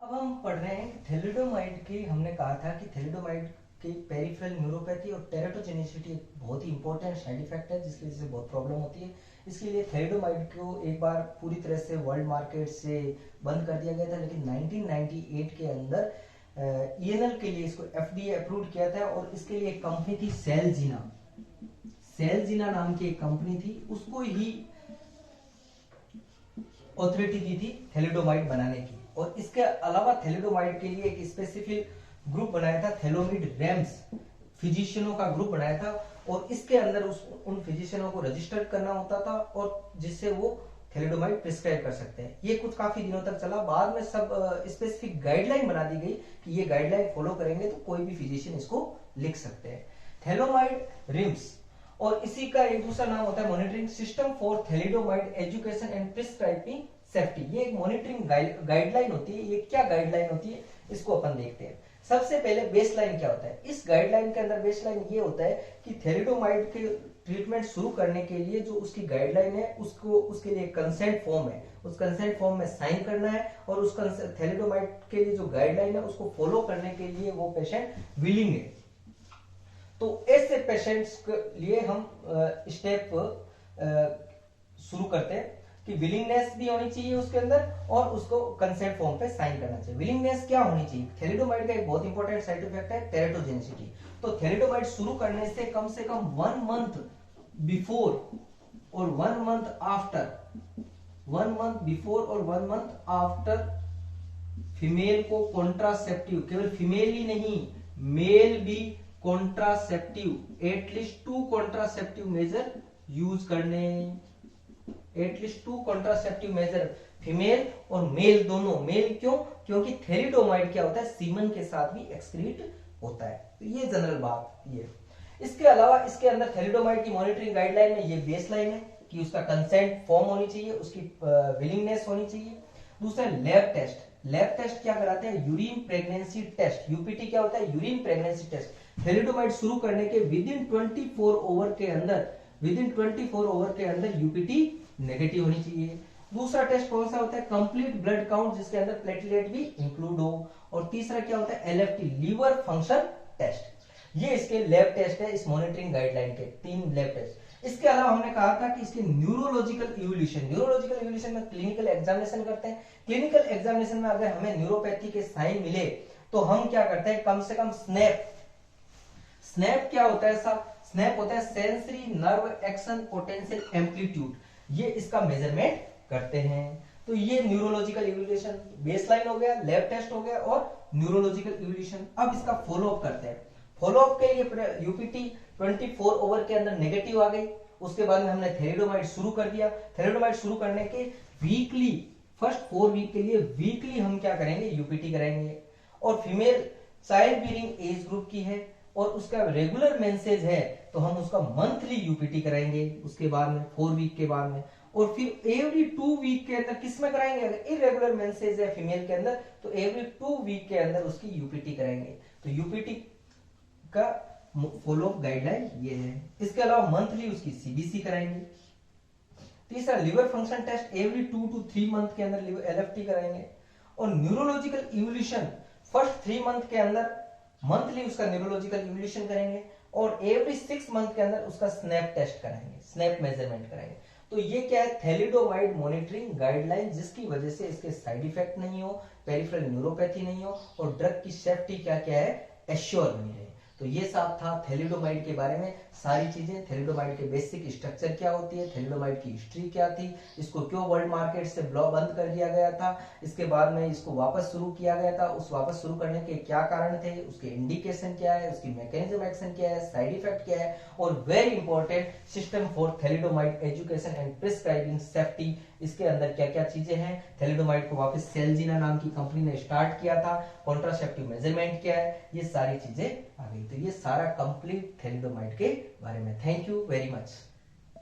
अब हम पढ़ रहे हैं कि थैलिडोमाइड की, हमने कहा था कि थैलिडोमाइड की पेरिफेरल न्यूरोपैथी और टेराटोजेनिसिटी एक बहुत ही इंपॉर्टेंट साइड इफेक्ट है जिसकी वजह से बहुत प्रॉब्लम होती है। इसके लिए थैलिडोमाइड को एक बार पूरी तरह से वर्ल्ड मार्केट से बंद कर दिया गया था, लेकिन 1998 के अंदर ईएनएल के लिए इसको एफडीए अप्रूव किया था और इसके लिए एक कंपनी थी सेलजीना नाम की एक कंपनी थी, उसको ही ऑथोरिटी दी थी थैलिडोमाइड बनाने की। और इसके अलावा थैलिडोमाइड के लिए एक स्पेसिफिक ग्रुप बनाया था, थैलोमिड रेम्स फिजिशियनों का ग्रुप बनाया था और इसके अंदर उन फिजिशियनों को रजिस्टर करना होता था और जिससे वो थैलिडोमाइड प्रिस्क्राइब कर सकते हैं। ये कुछ काफी दिनों तक चला, बाद में सब स्पेसिफिक गाइडलाइन बना दी गई कि ये गाइडलाइन फॉलो करेंगे तो कोई भी फिजिशियन इसको लिख सकते हैं। थैलोमाइड रिम्स और इसी का एक दूसरा नाम होता है monitoring system for thalidomide education and prescribing safety. ये एक मॉनिटरिंग गाइडलाइन होती है। ये क्या गाइडलाइन होती है इसको अपन देखते हैं। सबसे पहले बेसलाइन क्या होता है। इस गाइडलाइन के अंदर बेसलाइन ये होता है कि थैलिडोमाइड के ट्रीटमेंट शुरू करने के लिए जो उसकी गाइडलाइन है उसको, उसके लिए कंसेंट फॉर्म है, उस कंसेंट फॉर्म में साइन करना है और उस थैलिडोमाइड के लिए जो गाइडलाइन है उसको फॉलो करने के लिए वो पेशेंट विलिंग है। तो ऐसे पेशेंट्स के लिए हम स्टेप शुरू करते हैं कि विलिंगनेस भी होनी चाहिए उसके अंदर और उसको कंसेंट फॉर्म पे साइन करना चाहिए। विलिंगनेस क्या होनी चाहिए? थैलिडोमाइड का एक बहुत इंपॉर्टेंट साइड इफेक्ट है टेराटोजेनिसिटी। तो थैलिडोमाइड शुरू करने से कम 1 मंथ बिफोर और 1 मंथ आफ्टर, 1 मंथ बिफोर और 1 मंथ आफ्टर फीमेल को कॉन्ट्रासेप्टिव, केवल फीमेल ही नहीं मेल भी contraceptive, at least 2 contraceptive measure use करने, एटलीस्ट 2 कॉन्ट्रासेप्टिव मेजर फीमेल और मेल दोनों। मेल क्यों? क्योंकि थैलिडोमाइड क्या होता है सीमन के साथ भी एक्सक्रीट होता है। तो ये जनरल बात ये। इसके अलावा इसके अंदर थैलिडोमाइड की मॉनिटरिंग गाइडलाइन में ये बेसलाइन है कि उसका कंसेंट फॉर्म होनी चाहिए, उसकी विलिंगनेस होनी चाहिए। दूसरा लैब टेस्ट। लैब टेस्ट क्या कराते हैं? Urine pregnancy test. यूपीटी क्या होता है? Urine pregnancy test. थैलिडोमाइड शुरू करने के विदिन 24 आवर के अंदर, विदिन 24 आवर के अंदर यूपीटी नेगेटिव होनी चाहिए। दूसरा टेस्ट कौन सा होता है? कंप्लीट ब्लड काउंट जिसके अंदर प्लेटलेट भी इंक्लूड हो। और तीसरा क्या होता है? LFT, liver function test. ये इसके लैब टेस्ट है इस मॉनिटरिंग गाइडलाइन के, 3 लैब टेस्ट। इसके अलावा हमने कहा था कि इसके न्यूरोलॉजिकल इवोल्यूशन, न्यूरोलॉजिकल इवोल्यूशन में क्लिनिकल एग्जामिनेशन करते हैं। क्लिनिकल एग्जामिनेशन में अगर हमें न्यूरोपैथी के साइन मिले तो हम क्या करते हैं? कम से कम स्नैप, स्नैप क्या होता है साहब? स्नैप होता है sensory nerve action potential amplitude, ये इसका मेजरमेंट करते हैं। तो ये न्यूरोलॉजिकल इवोल्यूशन, बेसलाइन हो गया, लैब टेस्ट हो गया और न्यूरोलॉजिकल इवोल्यूशन। अब इसका फॉलोअप करते हैं। फॉलोअप के लिए यूपीटी 24 आवर के अंदर नेगेटिव आ गई, उसके बाद में हमने थैलिडोमाइड शुरू कर दिया। थैलिडोमाइड शुरू करने के वीकली, फर्स्ट 4 वीक के लिए वीकली हम क्या करेंगे? यूपीटी कराएंगे। और female child bearing age group की है और उसका रेगुलर मेंसेज है तो हम उसका मंथली यूपीटी कराएंगे उसके बाद में 4 वीक के बाद में। और फिर एवरी 2 वीक के अंदर किस में कराएंगे? अगर इरेगुलर मेंसेज है फीमेल के अंदर तो एवरी 2 वीक के अंदर उसकी यूपीटी कराएंगे। तो यूपीटी का फॉलोअप गाइडलाइन ये है। इसके अलावा मंथली उसकी सीबीसी कराएंगे। तीसरा liver function test every 2 to 3 month के अंदर एलएफटी कराएंगे। और न्यूरोलॉजिकल इवोल्यूशन फर्स्ट 3 मंथ के अंदर मंथली उसका न्यूरोलॉजिकल इवोल्यूशन करेंगे और एवरी 6 मंथ के अंदर उसका स्नैप टेस्ट कराएंगे, स्नैप मेजरमेंट कराएंगे। तो ये क्या है? थैलिडोमाइड मॉनिटरिंग गाइडलाइन, जिसकी वजह से इसके साइड इफेक्ट नहीं हो, पेरिफेरल न्यूरोपैथी नहीं हो और ड्रग की सेफ्टी क्या क्या है एश्योर बनी रहे। तो ये सब था थैलिडोमाइड के बारे में सारी चीजें। थैलिडोमाइड के बेसिक स्ट्रक्चर क्या होती है, थैलिडोमाइड की हिस्ट्री क्या थी, इसको क्यों वर्ल्ड मार्केट से बंद कर दिया गया था, इसके बाद में इसको वापस शुरू किया गया था, उस वापस शुरू करने के क्या कारण थे, उसके इंडिकेशन क्या है, उसकी मैकेनिज्म एक्शन क्या है, साइड इफेक्ट क्या है और very important system for thalidomide education and prescribing safety, इसके अंदर क्या क्या चीजें हैं। थैलिडोमाइड को वापस सेलजीना नाम की कंपनी ने स्टार्ट किया था, कॉन्ट्रासेप्टिव मेजरमेंट क्या है, ये सारी चीजें आ गई। तो ये सारा कंप्लीट थैलिडोमाइड के बारे में। Thank you very much.